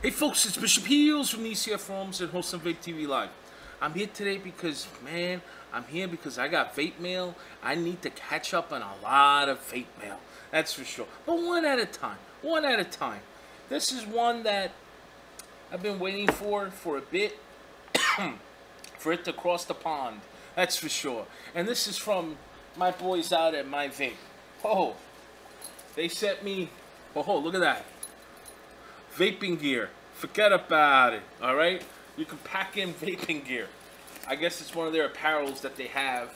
Hey folks, it's Bishopheals from the ECF Forums and host on Vape TV Live. I'm here today because, man, I got vape mail. I need to catch up on a lot of vape mail. That's for sure. But one at a time. One at a time. This is one that I've been waiting for a bit. For it to cross the pond. That's for sure. And this is from my boys out at MyVape. Oh, they sent me, oh, look at that. Vaping gear. Forget about it. Alright? You can pack in vaping gear. I guess it's one of their apparels that they have.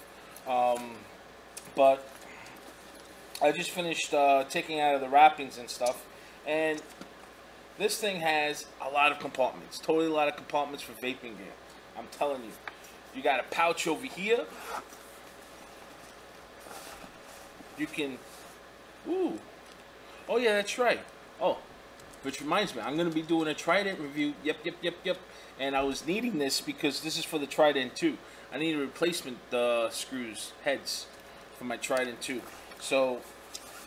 But I just finished taking out of the wrappings and stuff. And this thing has a lot of compartments. Totally a lot of compartments for vaping gear. I'm telling you. You got a pouch over here. You can... Ooh. Oh yeah, that's right. Oh. Which reminds me, I'm going to be doing a Trident review. Yep. And I was needing this because this is for the Trident 2. I need a replacement screws, heads, for my Trident 2. So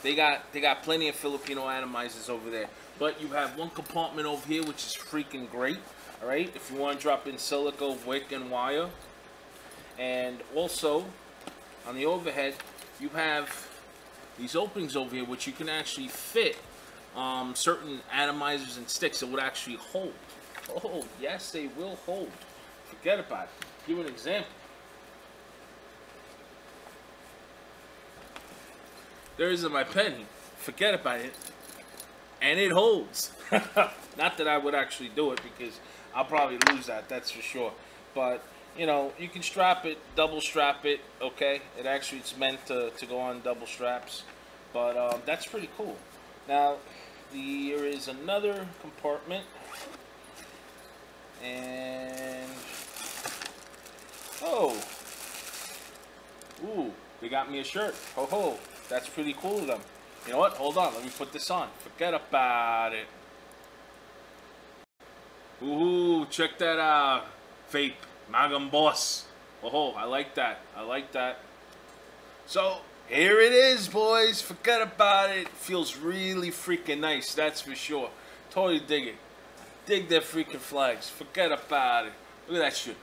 they got plenty of Filipino atomizers over there. But you have one compartment over here, which is freaking great. All right, if you want to drop in silica, wick, and wire. And also, on the overhead, you have these openings over here, which you can actually fit certain atomizers and sticks that would actually hold. Oh, yes, they will hold. Forget about it. Give you an example. There is my penny. Forget about it. And it holds. Not that I would actually do it because I'll probably lose that, that's for sure. But, you know, you can strap it, double strap it, okay? It's meant to go on double straps. But that's pretty cool. Now, there is another compartment. And, oh. Ooh, they got me a shirt. Ho ho, that's pretty cool of them. You know what? Hold on, let me put this on. Forget about it. Ooh, check that out. Vape, Magam Boss. Oh, I like that. I like that. So, here it is, boys. Forget about it. Feels really freaking nice, that's for sure. Totally dig it. Dig their freaking flags. Forget about it. Look at that shit.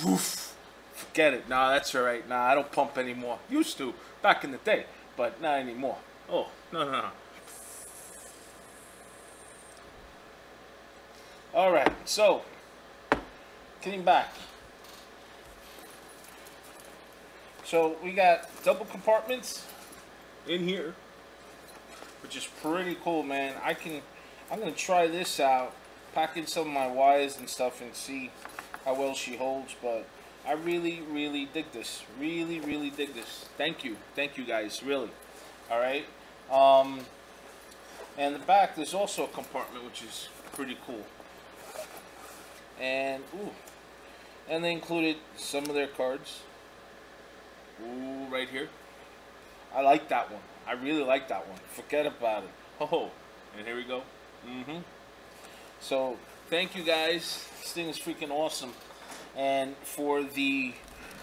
Woof. Forget it. Nah, that's alright. Nah, I don't pump anymore. Used to, back in the day. But not anymore. Oh, no. Alright, so, getting back. So, we got double compartments in here, which is pretty cool, man. I'm going to try this out, pack in some of my wires and stuff and see how well she holds, but I really dig this. Really dig this. Thank you guys, really. Alright, and the back, there's also a compartment, which is pretty cool. And, ooh, and they included some of their cards. Ooh, right here. I like that one. I really like that one. Forget about it. Oh, and here we go. So, thank you guys. This thing is freaking awesome. And for the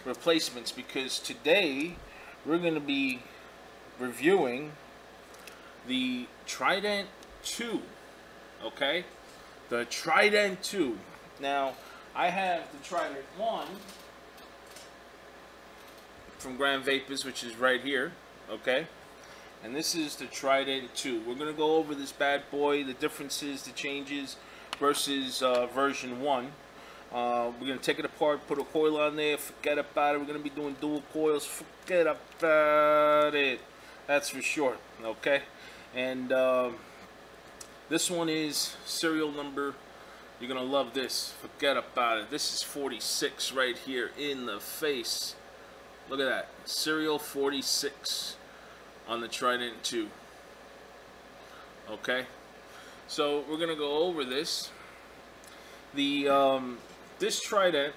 replacements, because today we're going to be reviewing the Trident 2. Okay? The Trident 2. Now, I have the Trident 1 from Grand Vapors, which is right here, okay? And this is the Trident 2. We're going to go over this bad boy, the differences, the changes versus version 1. We're going to take it apart, put a coil on there, forget about it. We're going to be doing dual coils, forget about it. That's for sure, okay? And this one is serial number. You're going to love this. Forget about it. This is 46 right here in the face. Look at that. Serial 46 on the Trident 2. Okay? So, we're going to go over this. This Trident,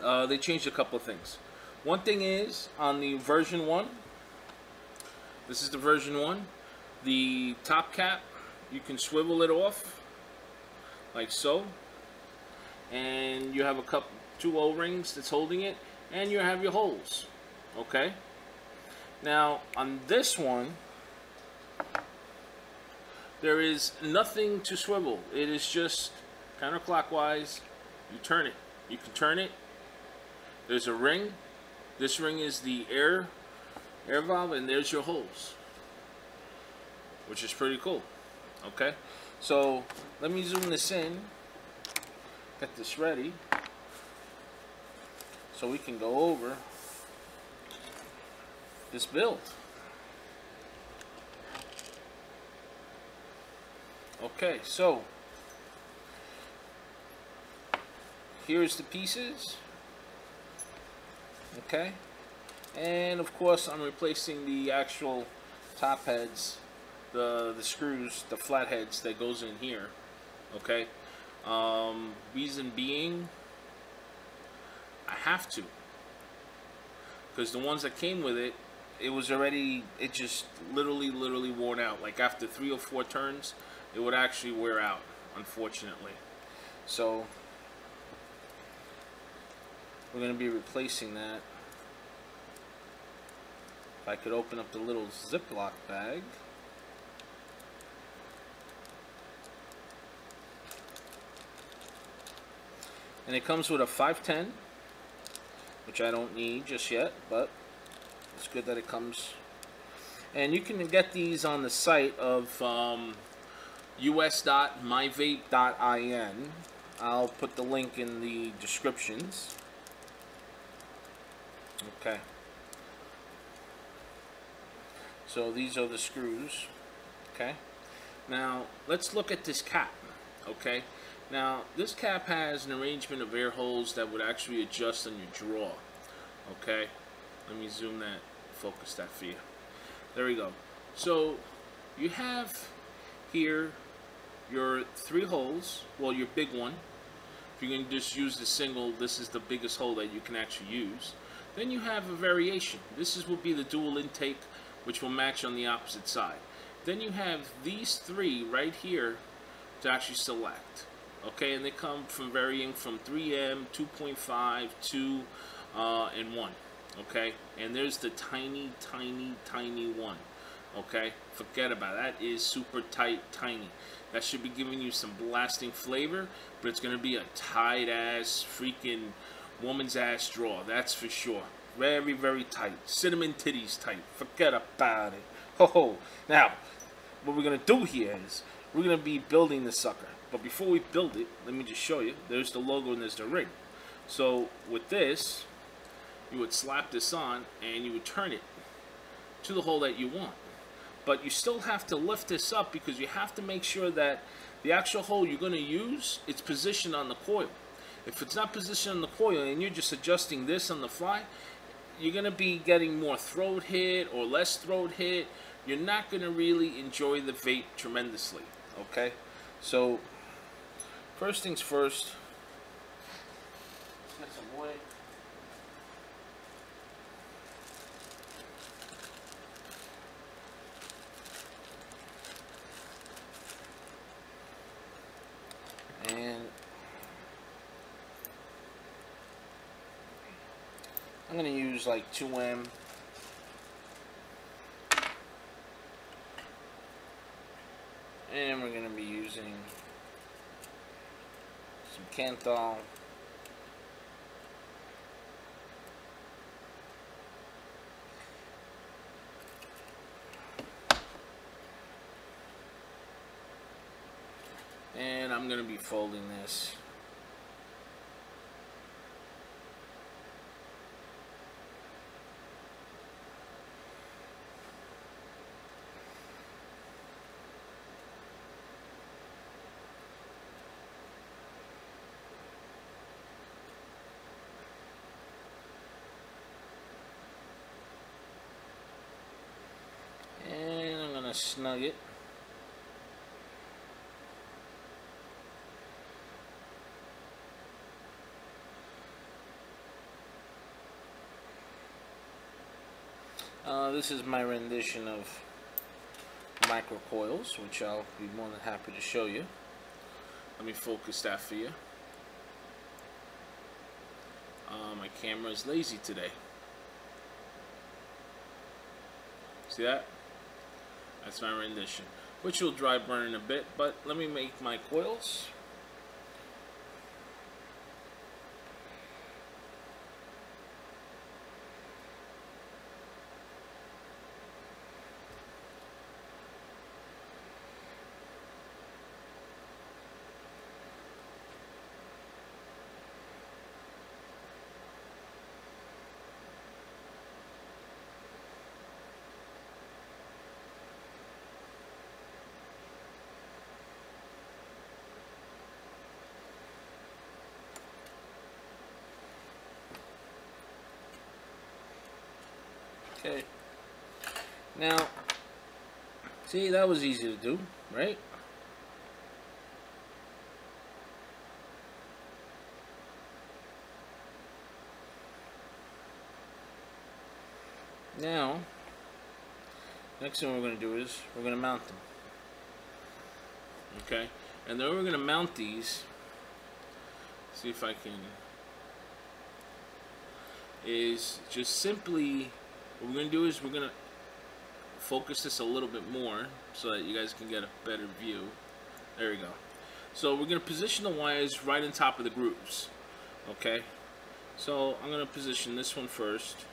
they changed a couple of things. One thing is, on the version 1, this is the version 1, the top cap, you can swivel it off. Like so, and you have two O-rings that's holding it, and you have your holes. Okay. Now on this one, There is nothing to swivel. It is just counterclockwise. You turn it. You can turn it. There's a ring. This ring is the air valve, and there's your holes, which is pretty cool. Okay, so let me zoom this in. Get this ready so we can go over this build. Okay, so here's the pieces. Okay, and of course I'm replacing the actual top heads, the screws, the flat heads that goes in here. Okay, reason being I have to, because the ones that came with it, it was already, it just literally worn out. Like after 3 or 4 turns it would actually wear out, unfortunately. So we're going to be replacing that. If I could open up the little Ziploc bag. And it comes with a 510, which I don't need just yet, but it's good that it comes. And you can get these on the site of us.myvape.in. I'll put the link in the descriptions. Okay. So these are the screws. Okay. Now let's look at this cap. Okay. Now this cap has an arrangement of air holes that would actually adjust on your draw. Okay. Let me zoom that, focus that for you. There we go. So you have here your 3 holes. Well, your big one. If you're going to just use the single, this is the biggest hole that you can actually use. Then you have a variation. This will be the dual intake, which will match on the opposite side. Then you have these 3 right here to actually select. Okay, and they come from varying from 3M, 2.5, 2, and 1. Okay, and there's the tiny one. Okay, forget about it. That is super tight, tiny. That should be giving you some blasting flavor, but it's going to be a tight ass freaking woman's ass draw, that's for sure. Very tight. Cinnamon titties tight. Forget about it. Ho. Now, what we're going to do here is we're going to be building the sucker. But before we build it, let me just show you. There's the logo and there's the ring. So with this, you would slap this on and you would turn it to the hole that you want. But you still have to lift this up because you have to make sure that the actual hole you're going to use, it's positioned on the coil. If it's not positioned on the coil and you're just adjusting this on the fly, you're going to be getting more throat hit or less throat hit. You're not going to really enjoy the vape tremendously. Okay? So, first things first, let's get some wood. And I'm going to use like 2M. And we're going to be using some Kanthal. And I'm going to be folding this. And I'm going to snug it. This is my rendition of microcoils, which I'll be more than happy to show you. Let me focus that for you. My camera is lazy today. See that? That's my rendition. which will dry burn in a bit, but let me make my coils. Okay, now, see, that was easy to do, right? Now, next thing we're going to do is we're going to mount them. Okay, and then we're going to mount these, see if I can, is just simply, what we're going to do is we're going to focus this a little bit more so that you guys can get a better view. There we go. So we're going to position the wires right on top of the grooves. Okay, so I'm going to position this one first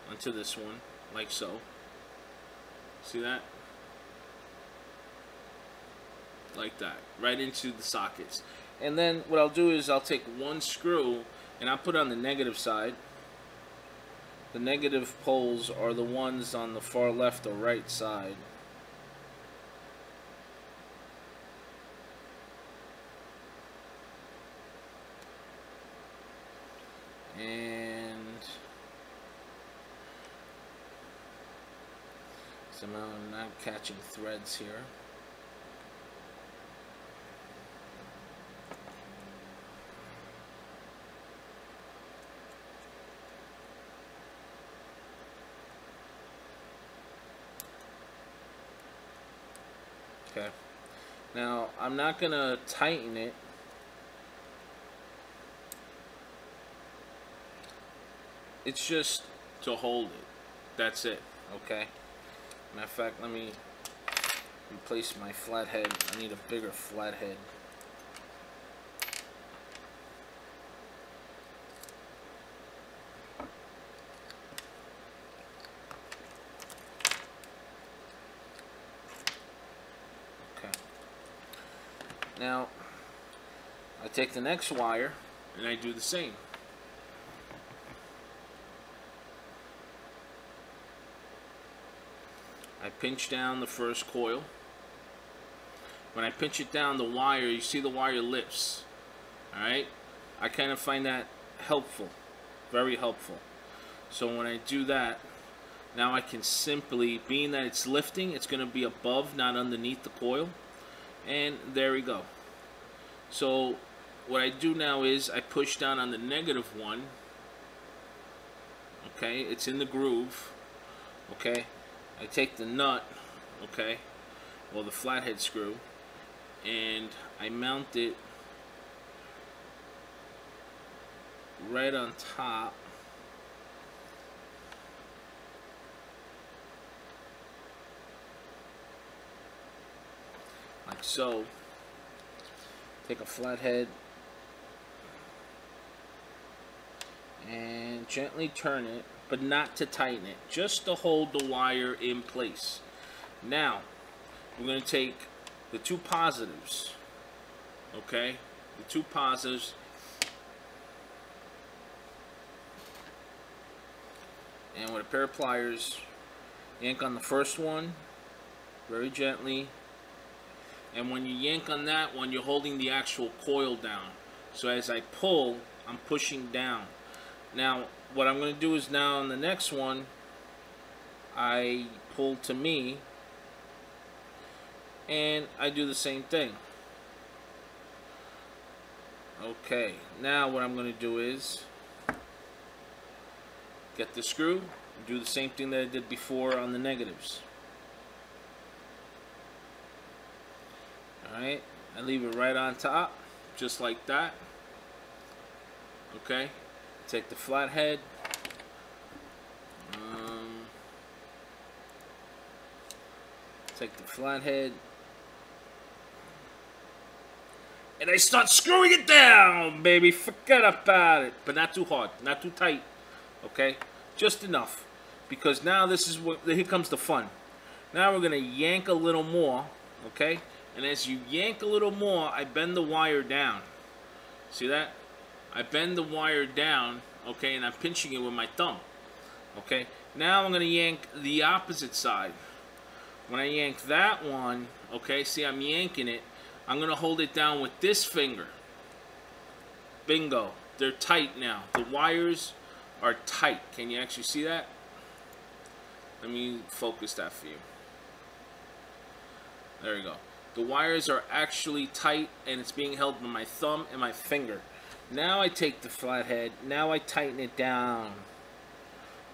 onto this one, like so. See that? Like that, right into the sockets. And then what I'll do is I'll take one screw and I'll put it on the negative side. The negative poles are the ones on the far left or right side. And somehow I'm not catching threads here. Okay, now I'm not gonna tighten it. It's just to hold it. That's it. Okay. Matter of fact, let me replace my flathead. I need a bigger flathead. Now, I take the next wire and I do the same. I pinch down the first coil. When I pinch it down, the wire, you see the wire lifts. Alright? I kind of find that helpful. Very helpful. So when I do that, now I can simply, being that it's lifting, it's going to be above, not underneath the coil. And there we go. So what I do now is I push down on the negative one. Okay, it's in the groove. Okay, I take the nut, okay, or the flathead screw, and I mount it right on top. Like so. Take a flathead and gently turn it, but not to tighten it, just to hold the wire in place. Now, we're going to take the two positives, okay, the two positives, and with a pair of pliers, yank on the first one very gently. And when you yank on that one, you're holding the actual coil down. So as I pull, I'm pushing down. Now, what I'm going to do is now on the next one, I pull to me, and I do the same thing. Okay, now what I'm going to do is get the screw, do the same thing that I did before on the negatives. Alright, I leave it right on top, just like that. Okay, take the flathead, Take the flathead. And I start screwing it down, baby. Forget about it. But not too hard. Not too tight. Okay? Just enough. Because now this is what... Here comes the fun. Now we're going to yank a little more. Okay? And as you yank a little more, I bend the wire down. See that? I bend the wire down. Okay? And I'm pinching it with my thumb. Okay? Now I'm going to yank the opposite side. When I yank that one, okay, see I'm yanking it, I'm going to hold it down with this finger. Bingo. They're tight now. The wires are tight. Can you actually see that? Let me focus that for you. There you go. The wires are actually tight, and it's being held by my thumb and my finger. Now I take the flathead. Now I tighten it down.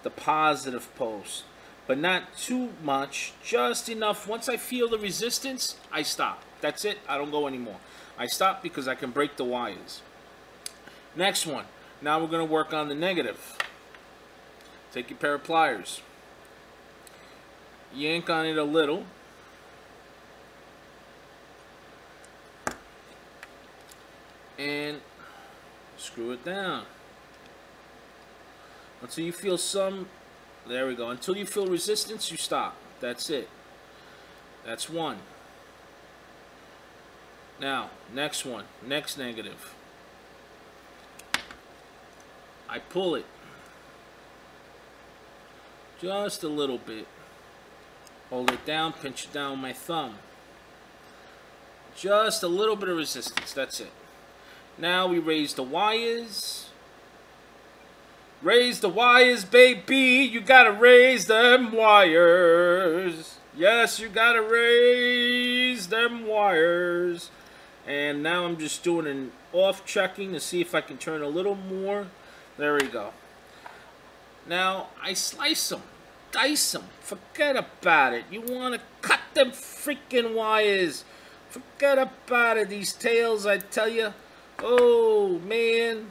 The positive post. But not too much, just enough. Once I feel the resistance, I stop. That's it. I don't go anymore. I stop because I can break the wires. Next one. Now we're going to work on the negative. Take your pair of pliers. Yank on it a little. And screw it down. Until you feel some... There we go. Until you feel resistance, you stop. That's it. That's one. Now, next one. Next negative. I pull it. Just a little bit. Hold it down, pinch it down with my thumb. Just a little bit of resistance. That's it. Now we raise the wires. Raise the wires, baby. You gotta raise them wires. Yes, you gotta raise them wires. And now I'm just doing an off checking to see if I can turn a little more. There we go. Now I slice them, dice them. Forget about it. You want to cut them freaking wires. Forget about it. These tails, I tell you. Oh man.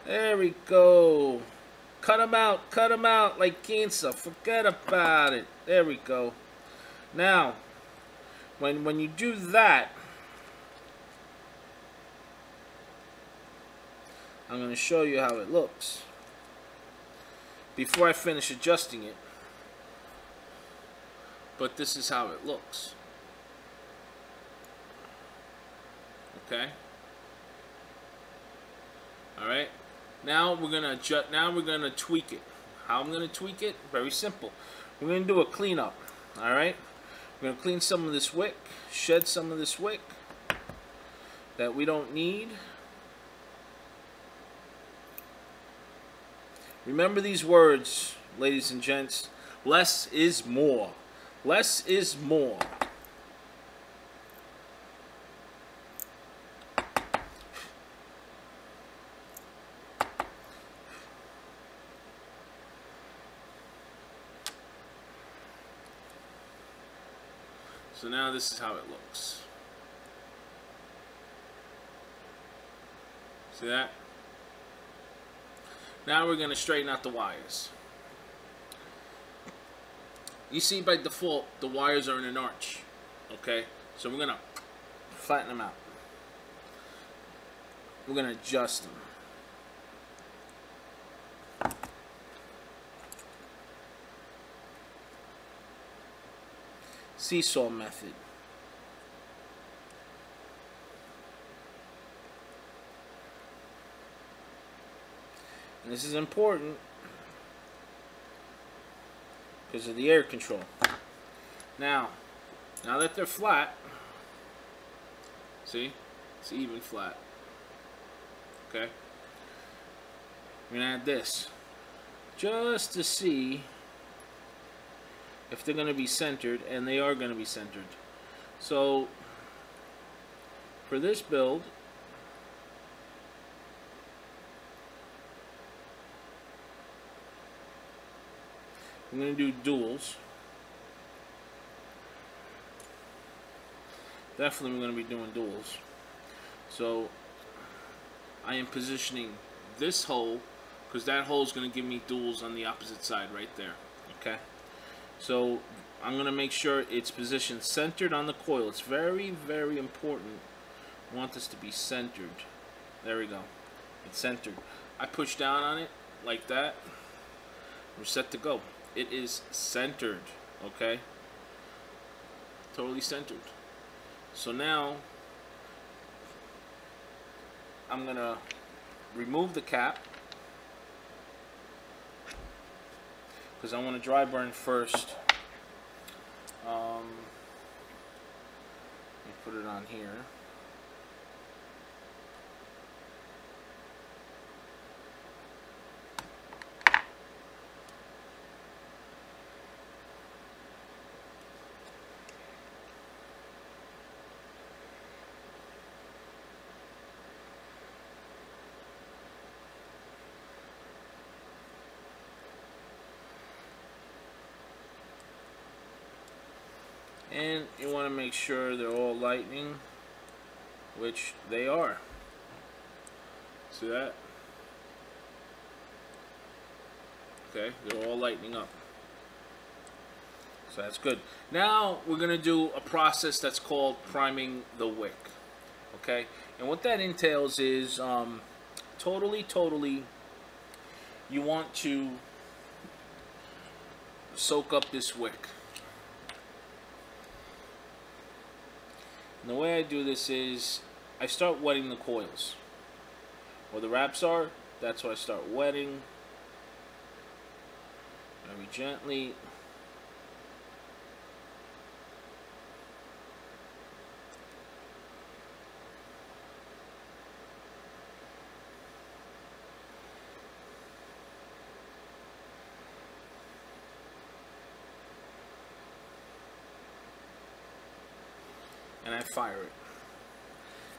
There we go. Cut them out like cancer. Forget about it. There we go. Now, when you do that, I'm going to show you how it looks. Before I finish adjusting it. But this is how it looks. Okay? Alright? Now we're gonna adjust. Now we're gonna tweak it. How I'm gonna tweak it? Very simple. We're gonna do a cleanup. All right. We're gonna clean some of this wick, shed some of this wick that we don't need. Remember these words, ladies and gents. Less is more. Less is more. So now this is how it looks. See that? Now we're going to straighten out the wires. You see by default the wires are in an arch. Okay? So we're going to flatten them out. We're going to adjust them. Seesaw method. And this is important because of the air control. Now that they're flat, see, it's even flat. Okay, we're gonna add this just to see if they're going to be centered, and they are going to be centered. So for this build, I'm going to do duals. Definitely I'm going to be doing duals. So I am positioning this hole, because that hole is going to give me duals on the opposite side right there. Okay. So I'm going to make sure it's positioned centered on the coil. It's very, very important. I want this to be centered. There we go. It's centered. I push down on it like that. We're set to go. It is centered. Okay? Totally centered. So now I'm going to remove the cap because I want to dry burn first. Let me put it on here. And you want to make sure they're all lightning, which they are. See that? Okay, they're all lightening up. So that's good. Now we're going to do a process that's called priming the wick. Okay? And what that entails is totally you want to soak up this wick. And the way I do this is I start wetting the coils. Where the wraps are, that's what I start wetting. Very gently. And I fire it.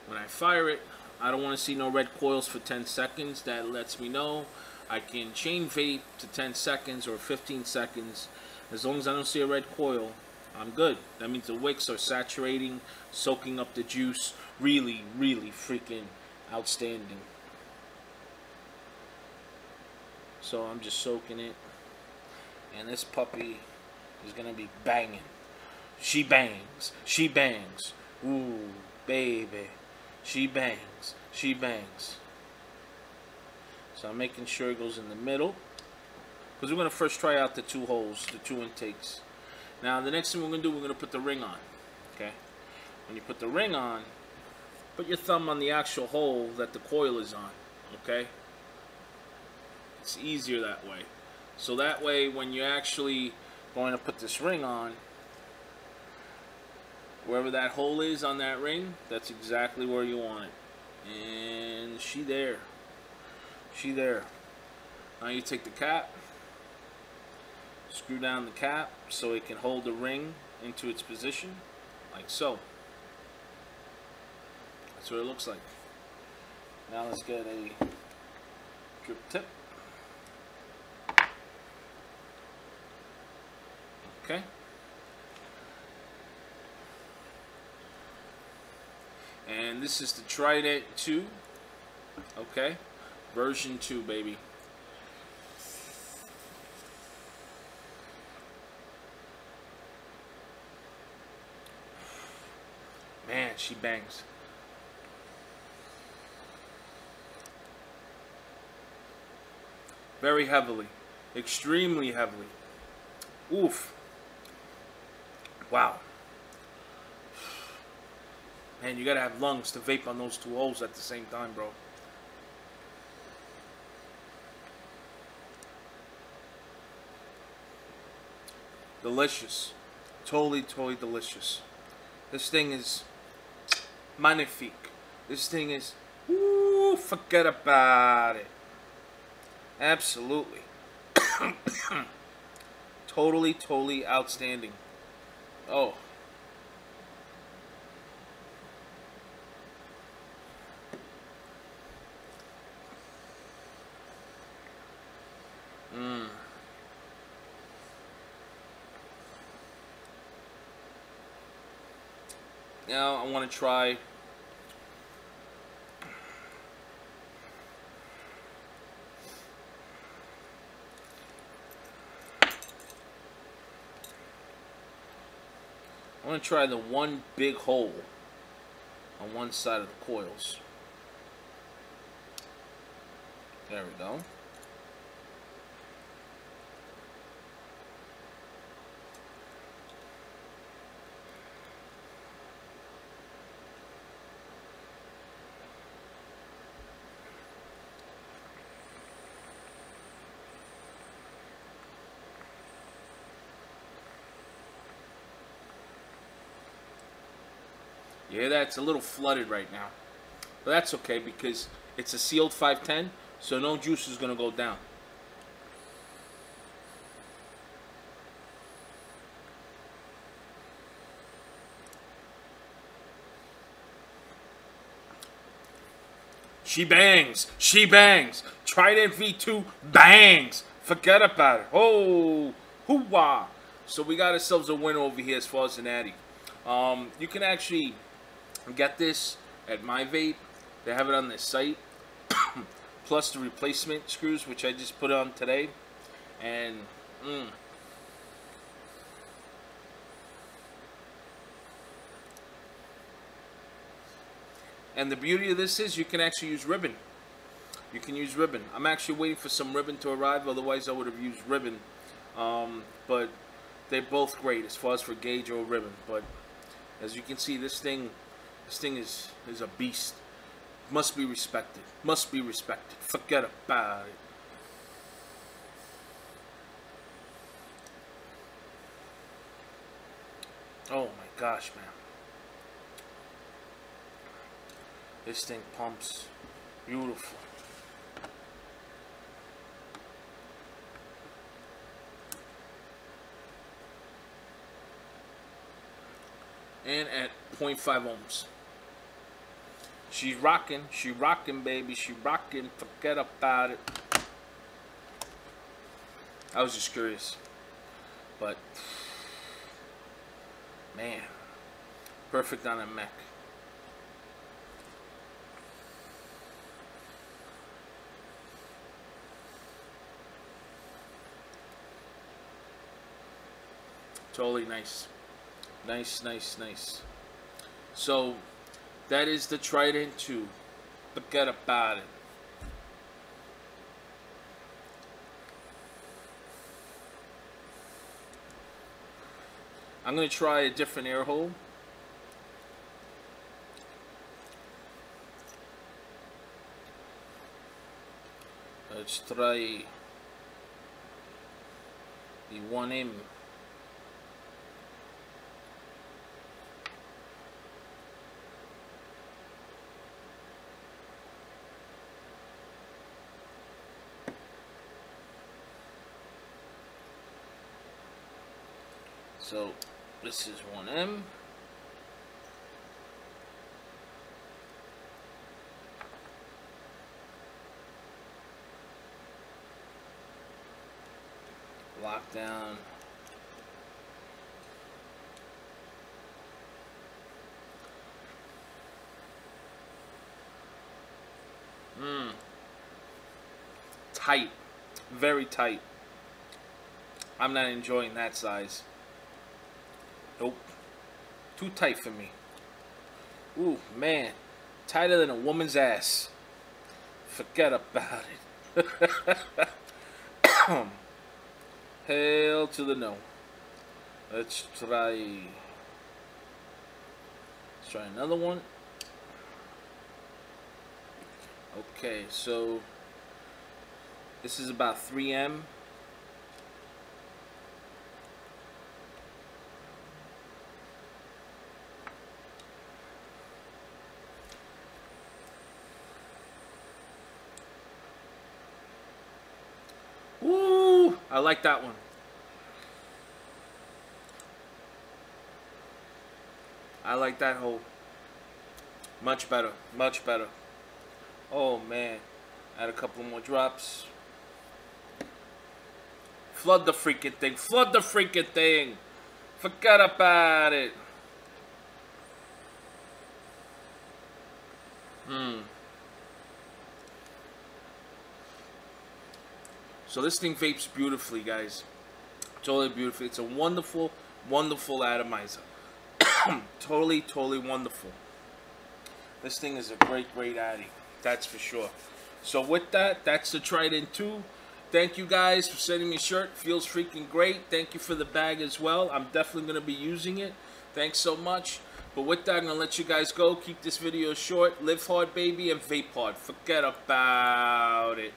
When I fire it, I don't want to see no red coils for 10 seconds. That lets me know I can chain vape to 10 seconds or 15 seconds. As long as I don't see a red coil, I'm good. That means the wicks are saturating, soaking up the juice. Really, really freaking outstanding. So I'm just soaking it. And this puppy is going to be banging. She bangs. She bangs. Ooh, baby. She bangs. She bangs. So I'm making sure it goes in the middle. Because we're going to first try out the two holes, the two intakes. Now, the next thing we're going to do, we're going to put the ring on. Okay? When you put the ring on, put your thumb on the actual hole that the coil is on. Okay? It's easier that way. So that way, when you're actually going to put this ring on, wherever that hole is on that ring, that's exactly where you want it. And she there. She there. Now you take the cap, screw down the cap so it can hold the ring into its position, like so. That's what it looks like. Now let's get a drip tip. Okay. And this is the Trident 2, okay, version 2, baby. Man, she bangs. Very heavily, extremely heavily. Oof. Wow. Man, you gotta have lungs to vape on those two holes at the same time, bro. Delicious. Totally, totally delicious. This thing is magnifique. This thing is, ooh, forget about it. Absolutely. Totally, totally outstanding. Oh. Now I want to try I'm going to try the one big hole on one side of the coils. There we go. Yeah, that's a little flooded right now. But that's okay because it's a sealed 510, so no juice is going to go down. She bangs. She bangs. Trident V2 bangs. Forget about it. Oh, hoo-wah. So we got ourselves a win over here as far as an Addy. You can actually get this at MyVape. They have it on their site. Plus the replacement screws, which I just put on today. And, And the beauty of this is you can actually use ribbon. You can use ribbon. I'm actually waiting for some ribbon to arrive. Otherwise, I would have used ribbon. But they're both great as far as for gauge or ribbon. But as you can see, this thing is a beast. Must be respected. Must be respected. Forget about it. Oh my gosh, man. This thing pumps. Beautiful. And at 0.5 ohms. She's rocking, baby, she rocking, forget about it. I was just curious. But, man, perfect on a mech. Totally nice. Nice, nice, nice. So, that is the Trident 2. Forget about it. I'm going to try a different air hole. Let's try the 1M. So this is 1M. Lockdown. Tight. Very tight. I'm not enjoying that size. Nope. Too tight for me. Ooh, man. Tighter than a woman's ass. Forget about it. Hell to the no. Let's try another one. Okay, so this is about 3M. Woo! I like that one. I like that hole. Much better. Much better. Oh, man. Add a couple more drops. Flood the freaking thing. Flood the freaking thing. Forget about it. So this thing vapes beautifully, guys. Totally beautiful. It's a wonderful, wonderful atomizer. Totally, totally wonderful. This thing is a great, great addy. That's for sure. So with that, that's the Trident 2. Thank you guys for sending me a shirt. Feels freaking great. Thank you for the bag as well. I'm definitely going to be using it. Thanks so much. But with that, I'm going to let you guys go. Keep this video short. Live hard, baby, and vape hard. Forget about it.